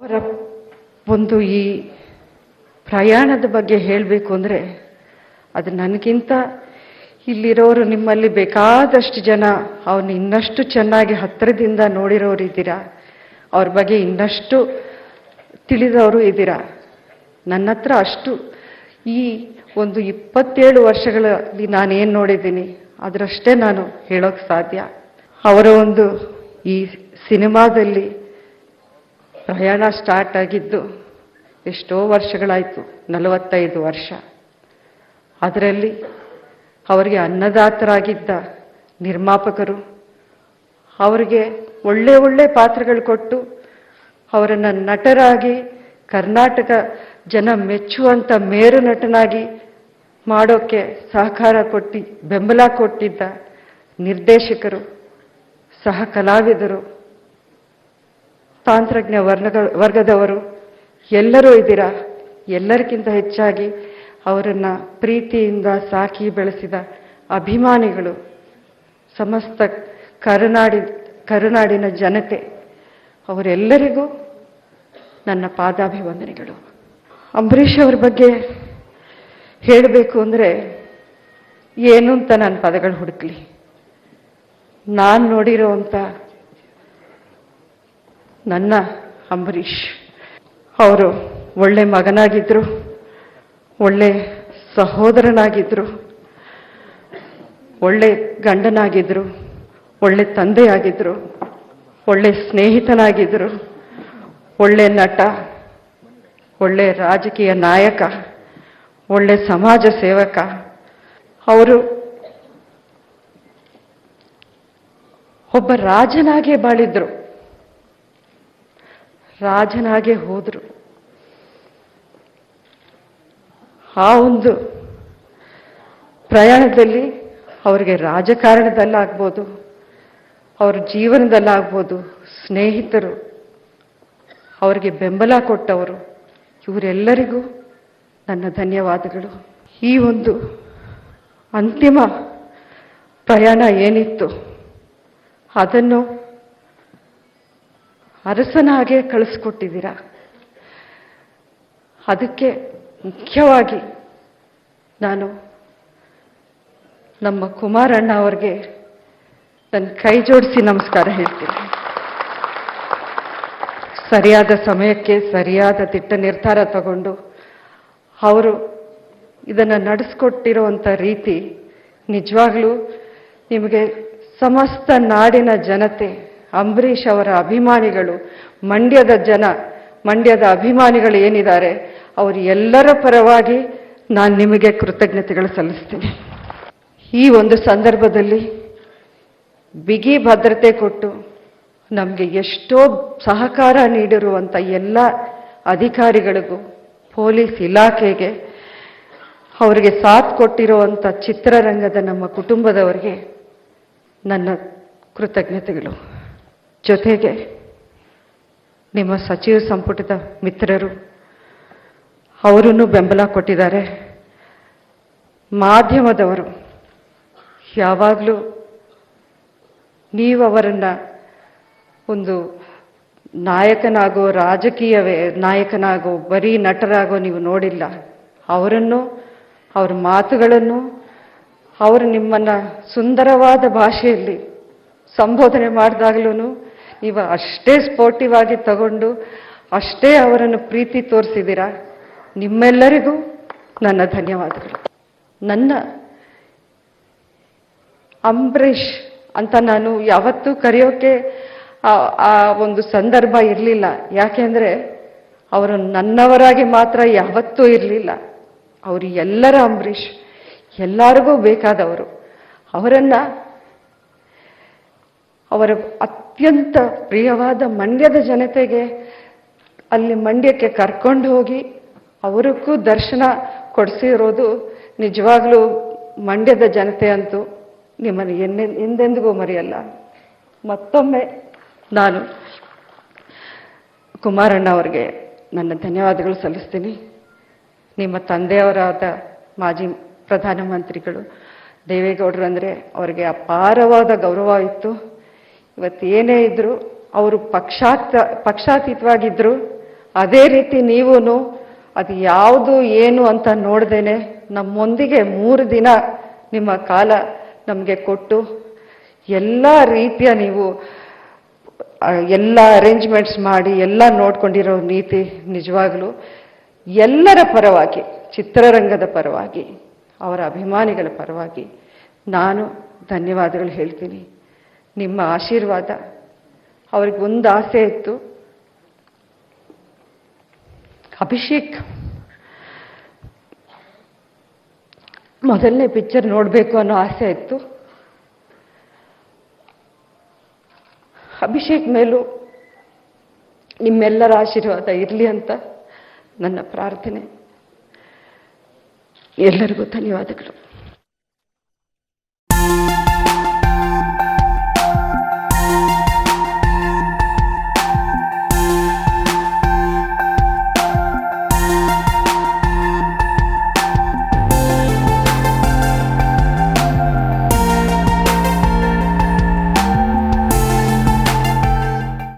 ಅವರ ಒಂದು ಈ ಪ್ರಯಾಣದ ಬಗ್ಗೆ ಹೇಳಬೇಕು ಅಂದರೆ ಅದು ನನಗಿಂತ ಇಲ್ಲಿರೋರು ನಿಮ್ಮಲ್ಲಿ ಬೇಕಾದಷ್ಟು ಜನ ಅವನು ಇನ್ನಷ್ಟು ಚೆನ್ನಾಗಿ ಹತ್ತಿರದಿಂದ ನೋಡಿರೋರು ಇದ್ದೀರಾ, ಅವ್ರ ಬಗ್ಗೆ ಇನ್ನಷ್ಟು ತಿಳಿದವರು ಇದ್ದೀರಾ. ನನ್ನ ಹತ್ರ ಅಷ್ಟು ಈ ಒಂದು 27 ವರ್ಷಗಳಲ್ಲಿ ನಾನೇನು ನೋಡಿದ್ದೀನಿ ಅದರಷ್ಟೇ ನಾನು ಹೇಳೋಕ್ಕೆ ಸಾಧ್ಯ. ಅವರ ಒಂದು ಈ ಸಿನಿಮಾದಲ್ಲಿ ಪ್ರಯಾಣ ಸ್ಟಾರ್ಟ್ ಆಗಿದ್ದು ಎಷ್ಟೋ ವರ್ಷಗಳಾಯಿತು, 45 ವರ್ಷ. ಅದರಲ್ಲಿ ಅವರಿಗೆ ಅನ್ನದಾತರಾಗಿದ್ದ ನಿರ್ಮಾಪಕರು ಅವರಿಗೆ ಒಳ್ಳೆ ಒಳ್ಳೆ ಪಾತ್ರಗಳು ಕೊಟ್ಟು ಅವರನ್ನು ನಟರಾಗಿ ಕರ್ನಾಟಕ ಜನ ಮೆಚ್ಚುವಂಥ ಮೇರು ನಟನಾಗಿ ಮಾಡೋಕ್ಕೆ ಸಹಕಾರ ಕೊಟ್ಟು ಬೆಂಬಲ ಕೊಟ್ಟಿದ್ದ ನಿರ್ದೇಶಕರು, ಸಹ ಕಲಾವಿದರು, ತಾಂತ್ರಜ್ಞ ವರ್ಗದವರು ಎಲ್ಲರೂ ಇದ್ದೀರಾ. ಎಲ್ಲರಿಗಿಂತ ಹೆಚ್ಚಾಗಿ ಅವರನ್ನು ಪ್ರೀತಿಯಿಂದ ಸಾಕಿ ಬೆಳೆಸಿದ ಅಭಿಮಾನಿಗಳು, ಸಮಸ್ತ ಕರುನಾಡಿನ ಜನತೆ, ಅವರೆಲ್ಲರಿಗೂ ನನ್ನ ಪಾದಾಭಿವಂದನೆಗಳು. ಅಂಬರೀಷ್ ಅವ್ರ ಬಗ್ಗೆ ಹೇಳಬೇಕು ಅಂದರೆ ಏನು ಅಂತ ನಾನು ಪದಗಳು ಹುಡುಕಲಿ. ನಾನು ನೋಡಿರೋವಂಥ ನನ್ನ ಅಂಬರೀಷ್ ಅವರು ಒಳ್ಳೆ ಮಗನಾಗಿದ್ದರು, ಒಳ್ಳೆ ಸಹೋದರನಾಗಿದ್ದರು, ಒಳ್ಳೆ ಗಂಡನಾಗಿದ್ದರು, ಒಳ್ಳೆ ತಂದೆಯಾಗಿದ್ದರು, ಒಳ್ಳೆ ಸ್ನೇಹಿತನಾಗಿದ್ದರು, ಒಳ್ಳೆ ನಟ, ಒಳ್ಳೆ ರಾಜಕೀಯ ನಾಯಕ, ಒಳ್ಳೆ ಸಮಾಜ ಸೇವಕ. ಅವರು ಒಬ್ಬ ರಾಜನಾಗೇ ಬಾಳಿದ್ರು, ರಾಜನಾಗೇ ಹೋದರು. ಆ ಒಂದು ಪ್ರಯಾಣದಲ್ಲಿ ಅವರಿಗೆ ರಾಜಕಾರಣದಲ್ಲಾಗ್ಬೋದು, ಅವ್ರ ಜೀವನದಲ್ಲಾಗ್ಬೋದು, ಸ್ನೇಹಿತರು, ಅವರಿಗೆ ಬೆಂಬಲ ಕೊಟ್ಟವರು, ಇವರೆಲ್ಲರಿಗೂ ನನ್ನ ಧನ್ಯವಾದಗಳು. ಈ ಒಂದು ಅಂತಿಮ ಪ್ರಯಾಣ ಏನಿತ್ತು ಅದನ್ನು ಅರಸನಾಗೆ ಕಳಿಸ್ಕೊಟ್ಟಿದ್ದೀರಾ. ಅದಕ್ಕೆ ಮುಖ್ಯವಾಗಿ ನಾನು ನಮ್ಮ ಕುಮಾರಣ್ಣ ಅವ್ರಿಗೆ ನನ್ನ ಕೈ ಜೋಡಿಸಿ ನಮಸ್ಕಾರ ಹೇಳ್ತೀನಿ. ಸರಿಯಾದ ಸಮಯಕ್ಕೆ ಸರಿಯಾದ ದಿಟ್ಟ ನಿರ್ಧಾರ ತಗೊಂಡು ಅವರು ಇದನ್ನು ನಡೆಸ್ಕೊಟ್ಟಿರುವಂಥ ರೀತಿ ನಿಜವಾಗ್ಲೂ ನಿಮಗೆ ಸಮಸ್ತ ನಾಡಿನ ಜನತೆ, ಅಂಬರೀಷ್ ಅವರ ಅಭಿಮಾನಿಗಳು, ಮಂಡ್ಯದ ಅಭಿಮಾನಿಗಳು ಏನಿದ್ದಾರೆ ಅವರು ಎಲ್ಲರ ಪರವಾಗಿ ನಾನು ನಿಮಗೆ ಕೃತಜ್ಞತೆಗಳು ಸಲ್ಲಿಸ್ತೀನಿ. ಈ ಒಂದು ಸಂದರ್ಭದಲ್ಲಿ ಬಿಗಿ ಭದ್ರತೆ ಕೊಟ್ಟು ನಮಗೆ ಎಷ್ಟೋ ಸಹಕಾರ ನೀಡಿರುವಂಥ ಎಲ್ಲ ಅಧಿಕಾರಿಗಳಿಗೂ, ಪೊಲೀಸ್ ಇಲಾಖೆಗೆ, ಅವರಿಗೆ ಸಾಥ್ ಕೊಟ್ಟಿರುವಂಥ ಚಿತ್ರರಂಗದ ನಮ್ಮ ಕುಟುಂಬದವರಿಗೆ ನನ್ನ ಕೃತಜ್ಞತೆಗಳು. ಜೊತೆಗೆ ನಿಮ್ಮ ಸಚಿವ ಸಂಪುಟದ ಮಿತ್ರರು ಅವರನ್ನು ಬೆಂಬಲ ಕೊಟ್ಟಿದ್ದಾರೆ. ಮಾಧ್ಯಮದವರು ಯಾವಾಗಲೂ ನೀವು ಅವರನ್ನು ಒಂದು ನಾಯಕನಾಗೋ, ರಾಜಕೀಯವೇ ನಾಯಕನಾಗೋ, ಬರೀ ನಟರಾಗೋ ನೀವು ನೋಡಿಲ್ಲ. ಅವರನ್ನು, ಅವ್ರ ಮಾತುಗಳನ್ನು, ಅವರು ನಿಮ್ಮನ್ನು ಸುಂದರವಾದ ಭಾಷೆಯಲ್ಲಿ ಸಂಬೋಧನೆ ಮಾಡಿದಾಗಲೂ ನೀವು ಅಷ್ಟೇ ಸ್ಪೋರ್ಟಿವ್ ಆಗಿ ತಗೊಂಡು ಅಷ್ಟೇ ಅವರನ್ನು ಪ್ರೀತಿ ತೋರಿಸಿದ್ದೀರಾ. ನಿಮ್ಮೆಲ್ಲರಿಗೂ ನನ್ನ ಧನ್ಯವಾದಗಳು. ನನ್ನ ಅಂಬರೀಷ್ ಅಂತ ನಾನು ಯಾವತ್ತೂ ಕರೆಯೋಕೆ ಆ ಒಂದು ಸಂದರ್ಭ ಇರಲಿಲ್ಲ. ಯಾಕೆಂದರೆ ಅವರು ನನ್ನವರಾಗಿ ಮಾತ್ರ ಯಾವತ್ತೂ ಇರಲಿಲ್ಲ. ಅವರು ಎಲ್ಲರ ಅಂಬರೀಷ್, ಎಲ್ಲರಿಗೂ ಬೇಕಾದವರು. ಅವರನ್ನು ಅವರ ಅತ್ಯಂತ ಪ್ರಿಯವಾದ ಮಂಡ್ಯದ ಜನತೆಗೆ ಅಲ್ಲಿ ಮಂಡ್ಯಕ್ಕೆ ಕರ್ಕೊಂಡು ಹೋಗಿ ಅವರಿಗೂ ದರ್ಶನ ಕೊಡಿಸಿರೋದು ನಿಜವಾಗ್ಲೂ ಮಂಡ್ಯದ ಜನತೆ ಅಂತೂ ನಿಮ್ಮನ್ನು ಎಂದೆಂದಿಗೂ ಮರೆಯಲ್ಲ. ಮತ್ತೊಮ್ಮೆ ನಾನು ಕುಮಾರಣ್ಣ ಅವರಿಗೆ ನನ್ನ ಧನ್ಯವಾದಗಳು ಸಲ್ಲಿಸ್ತೀನಿ. ನಿಮ್ಮ ತಂದೆಯವರಾದ ಮಾಜಿ ಪ್ರಧಾನಮಂತ್ರಿಗಳು ದೇವೇಗೌಡರು ಅಂದರೆ ಅವರಿಗೆ ಅಪಾರವಾದ ಗೌರವ ಇತ್ತು. ಇವತ್ತೇನೇ ಇದ್ದರೂ ಅವರು ಪಕ್ಷಾತೀತವಾಗಿದ್ದರು, ಅದೇ ರೀತಿ ನೀವೂ ಅದು ಯಾವುದು ಏನು ಅಂತ ನೋಡ್ದೇನೆ ನಮ್ಮೊಂದಿಗೆ 3 ದಿನ ನಿಮ್ಮ ಕಾಲ ನಮಗೆ ಕೊಟ್ಟು ಎಲ್ಲ ರೀತಿಯ ನೀವು ಎಲ್ಲ ಅರೇಂಜ್ಮೆಂಟ್ಸ್ ಮಾಡಿ ಎಲ್ಲ ನೋಡ್ಕೊಂಡಿರೋ ನೀತಿ ನಿಜವಾಗಲೂ ಎಲ್ಲರ ಪರವಾಗಿ, ಚಿತ್ರರಂಗದ ಪರವಾಗಿ, ಅವರ ಅಭಿಮಾನಿಗಳ ಪರವಾಗಿ ನಾನು ಧನ್ಯವಾದಗಳು ಹೇಳ್ತೀನಿ. ನಿಮ್ಮ ಆಶೀರ್ವಾದ. ಅವ್ರಿಗೆ ಒಂದು ಆಸೆ ಇತ್ತು, ಅಭಿಷೇಕ್ ಮೊದಲನೇ ಪಿಕ್ಚರ್ ನೋಡಬೇಕು ಅನ್ನೋ ಆಸೆ ಇತ್ತು. ಅಭಿಷೇಕ್ ಮೇಲೂ ನಿಮ್ಮೆಲ್ಲರ ಆಶೀರ್ವಾದ ಇರಲಿ ಅಂತ ನನ್ನ ಪ್ರಾರ್ಥನೆ. ಎಲ್ಲರಿಗೂ ಧನ್ಯವಾದಗಳು.